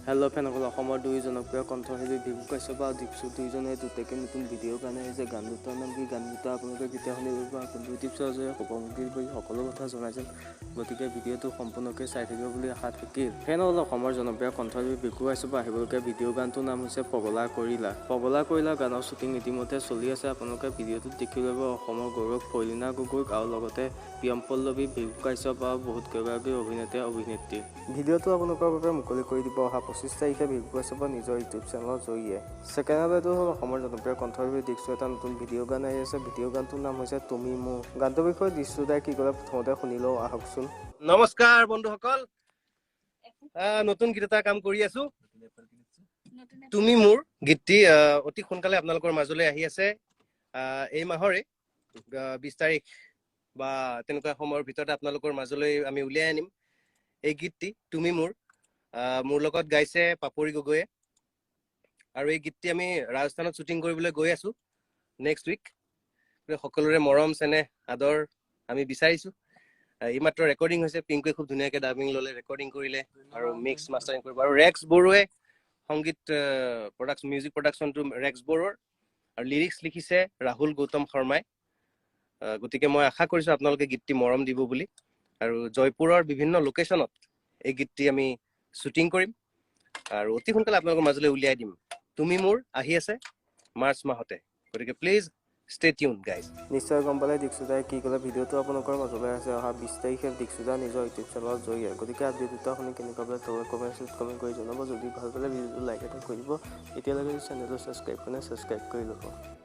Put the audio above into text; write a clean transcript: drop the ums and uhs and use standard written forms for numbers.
hello' ফেনসকল অসমৰ দুই জনপ্ৰিয় কণ্ঠশিল্পী ভিগু কাশ্যপ আৰু দীক্ষু দুইজনে দুটাকে নতুন ভিডিঅ' গান আহিছে গান দুটাৰ নাম কি গান দুটা আপোনালোকে কেতিয়া শুনিব বা কোনটো ইউটিউব চেনেলত উপভোগী কৰি সকলো কথা জনাইছিল গতিকে ভিডিঅ'টো সম্পূৰ্ণকৈ চাই থাকিব বুলি আশা থাকিল ফেনসকল অসমৰ জনপ্ৰিয় কণ্ঠশিল্পী ভিগু কাশ্যপ আহিবলগীয়া ভিডিঅ' গানটোৰ নাম হৈছে পগলা কৰিলা গানৰ শ্বুটিং ইতিমধ্যে চলি আছে আপোনালোকে ভিডিঅ'টোত দেখি ল'ব অসমৰ গৌৰৱ ফৈলিনা গগৈক আৰু লগতে প্ৰিয়ম পল্লৱী ভিগু কাশ্যপ আৰু বহুত কেইগৰাকী অভিনেত্ৰী ভিডিঅ'টো আপোনালোকৰ বাবে মুকলি কৰি দিব অহা 25 তাৰিখে ভিগু কাশ্যপৰ নিজৰ ইউটিউব চেনেলৰ জৰিয়ে ছেকেণ্ড আপডেটটো হ'ল অসমৰ জনপ্ৰিয় কণ্ঠশিল্পী দিক্ষু এটা নতুন ভিডিঅ' গান আহি আছে ভিডিঅ' গানটোৰ নাম হৈছে তুমি মোৰ গানটোৰ বিষয়ে দিক্ষু দাই কি ক'লে প্ৰথমতে শুনি লওঁ আহকচোন নমস্কাৰ বন্ধুসকল নতুন গীত এটা কাম কৰি আছো তুমি মোৰ গীতটি অতি সোনকালে আপোনালোকৰ মাজলৈ আহি আছে এই মাহৰে 20 তাৰিখ বা তেনেকুৱা সময়ৰ ভিতৰতে আপোনালোকৰ মাজলৈ আমি উলিয়াই আনিম এই গীতটি তুমি মোৰ লগত গাইছে পাপৰি গগৈয়ে আৰু এই গীতটি আমি ৰাজস্থানত শ্বুটিং কৰিবলৈ গৈ আছো নেক্সট উইক সকলোৰে মৰম চেনেহ আদৰ আমি বিচাৰিছো এইমাত্ৰ ৰেকৰ্ডিং হৈছে পিংকুৱে খুব ধুনীয়াকৈ ডাবিং ল'লে ৰেকৰ্ডিং কৰিলে আৰু মিক্স মাষ্টাৰিং কৰিব আৰু ৰেক্স বৰুৱে সংগীত মিউজিক প্ৰডাকশ্যনটো ৰেক্স বৰুৱাৰ আৰু লিৰিক্স লিখিছে ৰাহুল গৌতম শৰ্মাই গতিকে মই আশা কৰিছো আপোনালোকে গীতটি মৰম দিব বুলি আৰু জয়পুৰৰ বিভিন্ন লোকেশ্যনত এই গীতটি আমি শ্বুটিং কৰিম আৰু অতি সোনকালে আপোনালোকৰ মাজলৈ উলিয়াই দিম তুমি মোৰ আহি আছে মাৰ্চ মাহতে গতিকে প্লিজ ষ্টে টিউন গাইজ নিশ্চয় গম পালে দিক্ষু দাই কি ক'লে ভিডিঅ'টো আপোনালোকৰ মাজলৈ আছে অহা 20 তাৰিখে দিক্ষু দাই নিজৰ ইউটিউব চেনেলৰ জৰিয়ে গতিকে আপডেট দুটা শুনি কেনেকুৱা পালে কমেণ্ট কৰি জনাব যদি ভাল পালে ভিডিঅ'টো লাইক এটা কৰি দিব এতিয়ালৈকে চেনেলটো ছাবস্ক্ৰাইব কৰি ল'ব